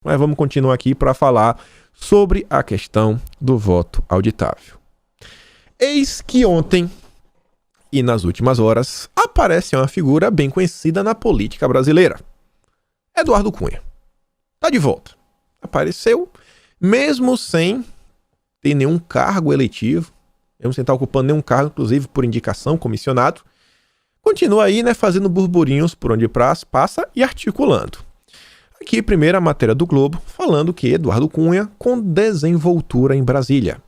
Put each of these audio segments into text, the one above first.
Mas vamos continuar aqui para falar sobre a questão do voto auditável. Eis que ontem e nas últimas horas aparece uma figura bem conhecida na política brasileira. Eduardo Cunha. Tá de volta. Apareceu, mesmo sem ter nenhum cargo eletivo, mesmo sem estar ocupando nenhum cargo, inclusive por indicação, comissionado. Continua aí, fazendo burburinhos por onde passa e articulando. Aqui, primeira matéria do Globo, falando que Eduardo Cunha com desenvoltura em Brasília.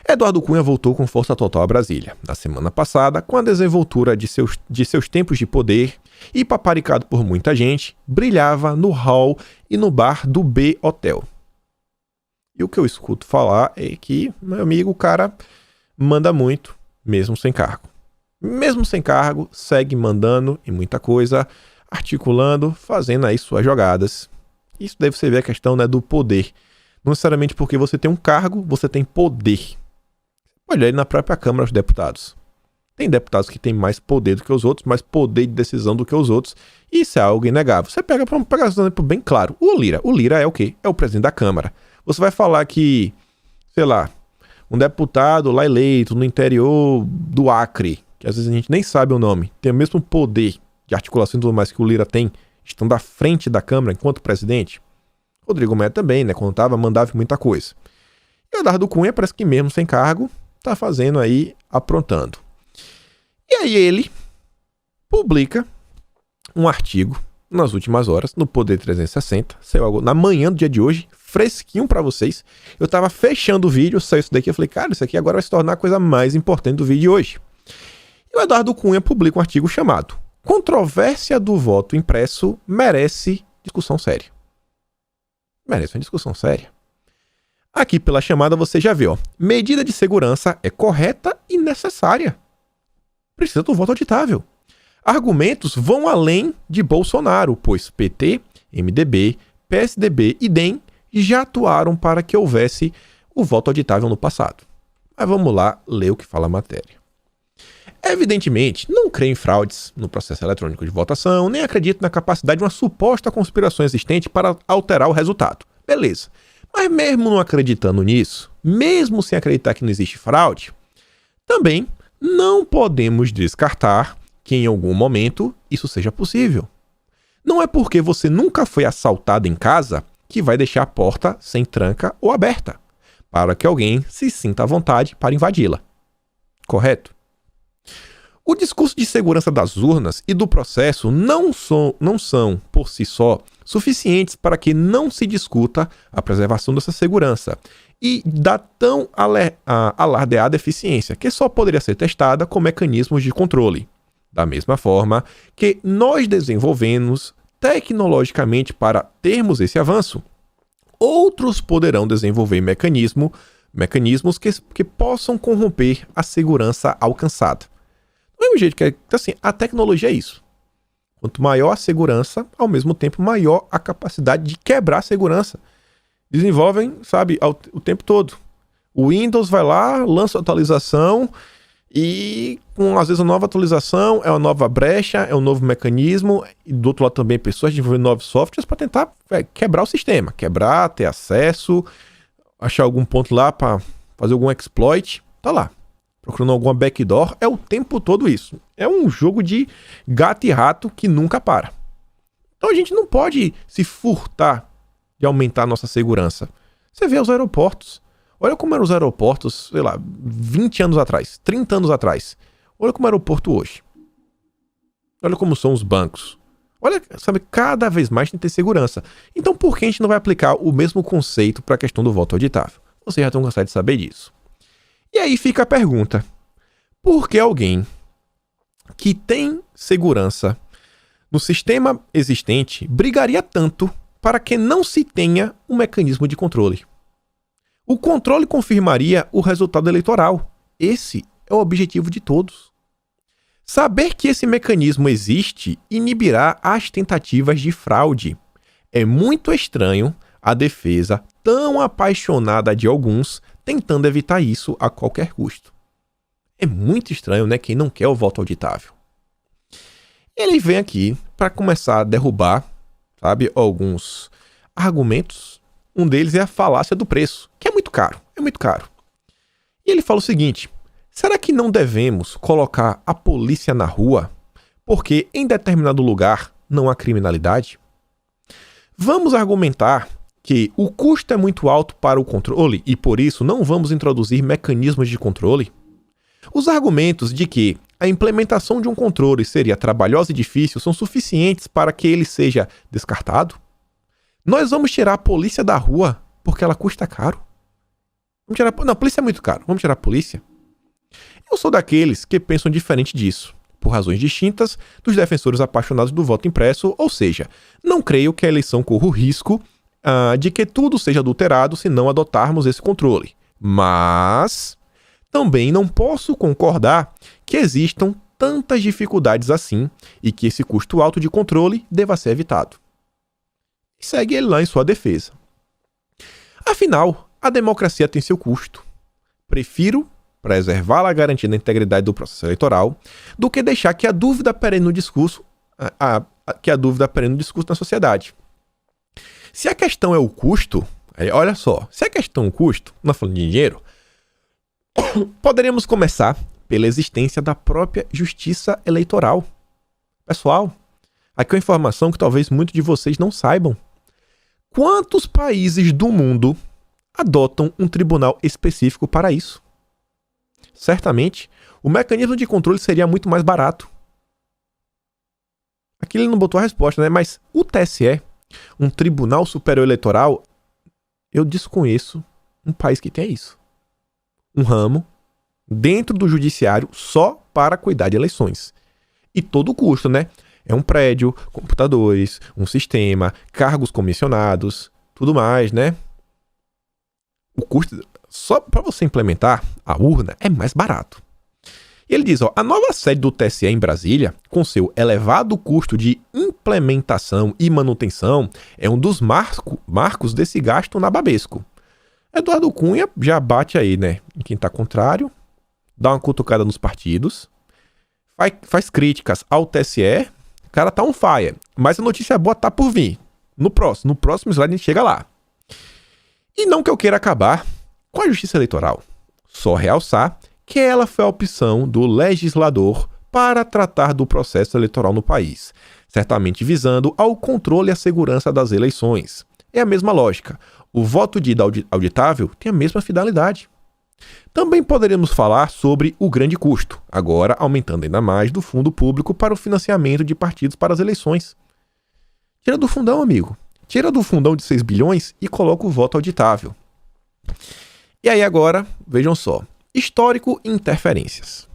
Eduardo Cunha voltou com força total a Brasília, na semana passada, com a desenvoltura de seus tempos de poder e, paparicado por muita gente, brilhava no hall e no bar do B Hotel. E o que eu escuto falar é que, meu amigo, o cara manda muito, mesmo sem cargo. Mesmo sem cargo, segue mandando em muita coisa, articulando, fazendo aí suas jogadas. Isso deve ser a questão do poder. Não necessariamente porque você tem um cargo, você tem poder. Olha aí na própria Câmara dos Deputados. Tem deputados que têm mais poder do que os outros, mais poder de decisão do que os outros. E isso é algo inegável. Você pega para um exemplo bem claro. O Lira. O Lira é o quê? É o presidente da Câmara. Você vai falar que, sei lá, um deputado lá eleito no interior do Acre, que às vezes a gente nem sabe o nome, tem o mesmo poder de articulação e tudo mais que o Lira tem, estando à frente da Câmara enquanto presidente. Rodrigo Maia também, quando mandava muita coisa. E o Eduardo Cunha parece que mesmo sem cargo, tá fazendo aí, aprontando. E aí ele publica um artigo nas últimas horas, no Poder 360, saiu na manhã do dia de hoje, fresquinho pra vocês. Eu tava fechando o vídeo, saiu isso daqui, eu falei, cara, isso aqui agora vai se tornar a coisa mais importante do vídeo de hoje. E o Eduardo Cunha publica um artigo chamado Controvérsia do voto impresso merece discussão séria. Merece uma discussão séria. Aqui pela chamada você já vê, medida de segurança é correta e necessária. Precisa do voto auditável. Argumentos vão além de Bolsonaro, pois PT, MDB, PSDB e DEM já atuaram para que houvesse o voto auditável no passado. Mas vamos lá ler o que fala a matéria. Evidentemente, não creio em fraudes no processo eletrônico de votação, nem acredito na capacidade de uma suposta conspiração existente para alterar o resultado. Beleza. Mas mesmo não acreditando nisso, mesmo sem acreditar que não existe fraude, também não podemos descartar que em algum momento isso seja possível. Não é porque você nunca foi assaltado em casa que vai deixar a porta sem tranca ou aberta, para que alguém se sinta à vontade para invadi-la. Correto? O discurso de segurança das urnas e do processo não são, por si só, suficientes para que não se discuta a preservação dessa segurança e da tão alardeada eficiência, que só poderia ser testada com mecanismos de controle. Da mesma forma que nós desenvolvemos tecnologicamente para termos esse avanço, outros poderão desenvolver mecanismos que possam corromper a segurança alcançada. Do mesmo jeito que assim, a tecnologia é isso. Quanto maior a segurança, ao mesmo tempo maior a capacidade de quebrar a segurança. Desenvolvem, o tempo todo. O Windows vai lá, lança a atualização e com às vezes uma nova atualização é uma nova brecha, é um novo mecanismo, e do outro lado também pessoas desenvolvendo novos softwares para tentar quebrar o sistema, quebrar, ter acesso, achar algum ponto lá para fazer algum exploit, tá lá. Procurando alguma backdoor, é o tempo todo isso. É um jogo de gato e rato que nunca para. Então a gente não pode se furtar de aumentar a nossa segurança. Você vê os aeroportos. Olha como eram os aeroportos, 20 anos atrás, 30 anos atrás. Olha como é o aeroporto hoje. Olha como são os bancos. Olha, cada vez mais tem que ter segurança. Então por que a gente não vai aplicar o mesmo conceito para a questão do voto auditável? Vocês já estão cansados de saber disso. E aí fica a pergunta, por que alguém que tem segurança no sistema existente brigaria tanto para que não se tenha um mecanismo de controle? O controle confirmaria o resultado eleitoral. Esse é o objetivo de todos. Saber que esse mecanismo existe inibirá as tentativas de fraude. É muito estranho a defesa tão apaixonada de alguns tentando evitar isso a qualquer custo. É muito estranho, quem não quer o voto auditável. Ele vem aqui para começar a derrubar, alguns argumentos. Um deles é a falácia do preço, que é muito caro, é muito caro. E ele fala o seguinte: será que não devemos colocar a polícia na rua porque em determinado lugar não há criminalidade? Vamos argumentar que o custo é muito alto para o controle e por isso não vamos introduzir mecanismos de controle? Os argumentos de que a implementação de um controle seria trabalhosa e difícil são suficientes para que ele seja descartado? Nós vamos tirar a polícia da rua porque ela custa caro? Não, a polícia é muito caro. Vamos tirar a polícia? Eu sou daqueles que pensam diferente disso, por razões distintas dos defensores apaixonados do voto impresso, ou seja, não creio que a eleição corra o risco de que tudo seja adulterado se não adotarmos esse controle. Mas também não posso concordar que existam tantas dificuldades assim e que esse custo alto de controle deva ser evitado. E segue ele lá em sua defesa. Afinal, a democracia tem seu custo. Prefiro preservá-la garantindo a integridade do processo eleitoral do que deixar que a dúvida perene no discurso, na sociedade. Se a questão é o custo, olha só, se a questão é o custo, não falando de dinheiro, poderíamos começar pela existência da própria justiça eleitoral. Pessoal, aqui é uma informação que talvez muitos de vocês não saibam. Quantos países do mundo adotam um tribunal específico para isso? Certamente, o mecanismo de controle seria muito mais barato. Aqui ele não botou a resposta, né? Mas o TSE, um Tribunal Superior Eleitoral, eu desconheço um país que tenha isso. Um ramo dentro do judiciário só para cuidar de eleições. E todo o custo, né? É um prédio, computadores, um sistema, cargos comissionados, tudo mais, né? O custo, só para você implementar a urna, é mais barato. E ele diz, a nova sede do TSE em Brasília, com seu elevado custo de implementação e manutenção, é um dos marcos desse gasto nababesco. Eduardo Cunha já bate aí, né? Em quem está contrário, dá uma cutucada nos partidos, faz críticas ao TSE, o cara tá on fire, mas a notícia boa tá por vir. No próximo slide a gente chega lá. E não que eu queira acabar com a justiça eleitoral, só realçar que ela foi a opção do legislador para tratar do processo eleitoral no país, certamente visando ao controle e à segurança das eleições. É a mesma lógica. O voto de auditável tem a mesma finalidade. Também poderíamos falar sobre o grande custo, agora aumentando ainda mais do fundo público para o financiamento de partidos para as eleições. Tira do fundão, amigo. Tira do fundão de 6 bilhões e coloca o voto auditável. E aí agora, vejam só, histórico e interferências.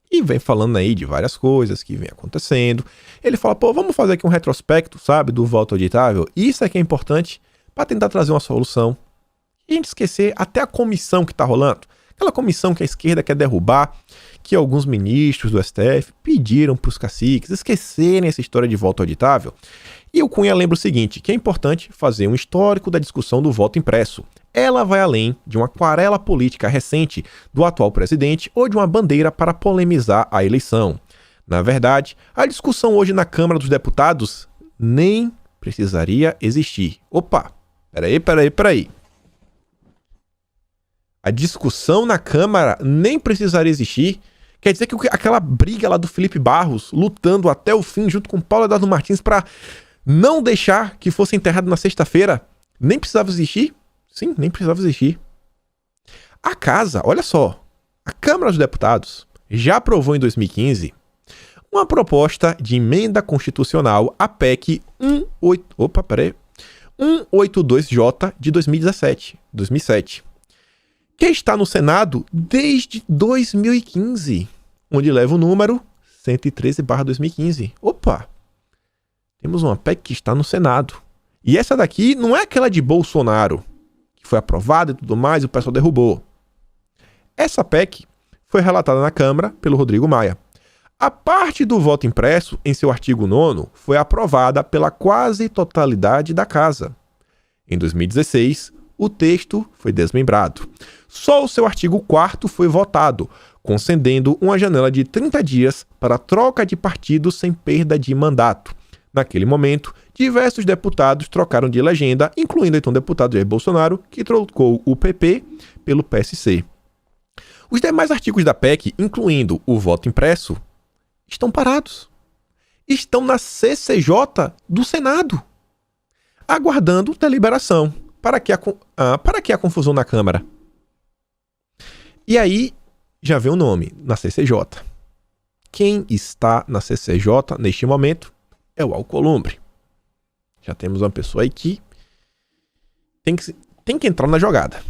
E vem falando aí de várias coisas que vem acontecendo. Ele fala, vamos fazer aqui um retrospecto, sabe, do voto auditável. Isso é que é importante para tentar trazer uma solução. E a gente esquecer até a comissão que está rolando. Aquela comissão que a esquerda quer derrubar, que alguns ministros do STF pediram para os caciques esquecerem essa história de voto auditável. E o Cunha lembra o seguinte, que é importante fazer um histórico da discussão do voto impresso. Ela vai além de uma aquarela política recente do atual presidente ou de uma bandeira para polemizar a eleição. Na verdade, a discussão hoje na Câmara dos Deputados nem precisaria existir. Opa, peraí. A discussão na Câmara nem precisaria existir. Quer dizer que aquela briga lá do Felipe Barros, lutando até o fim junto com Paulo Eduardo Martins para não deixar que fosse enterrado na sexta-feira, nem precisava existir? Sim, nem precisava existir. A casa, olha só, a Câmara dos Deputados já aprovou em 2015 uma proposta de emenda constitucional à PEC 182J de 2007, que está no Senado desde 2015, onde leva o número 113/2015. Opa! Temos uma PEC que está no Senado. E essa daqui não é aquela de Bolsonaro, que foi aprovada e tudo mais e o pessoal derrubou. Essa PEC foi relatada na Câmara pelo Rodrigo Maia. A parte do voto impresso, em seu artigo 9º, foi aprovada pela quase totalidade da Casa. Em 2016, o texto foi desmembrado. Só o seu artigo 4º foi votado, concedendo uma janela de 30 dias para troca de partidos sem perda de mandato. Naquele momento, diversos deputados trocaram de legenda, incluindo então o deputado Jair Bolsonaro, que trocou o PP pelo PSC. Os demais artigos da PEC, incluindo o voto impresso, estão parados. Estão na CCJ do Senado, aguardando deliberação. Para que a confusão na Câmara? E aí, já vê o nome, na CCJ. Quem está na CCJ neste momento é o Alcolumbre. Já temos uma pessoa aí que tem que entrar na jogada.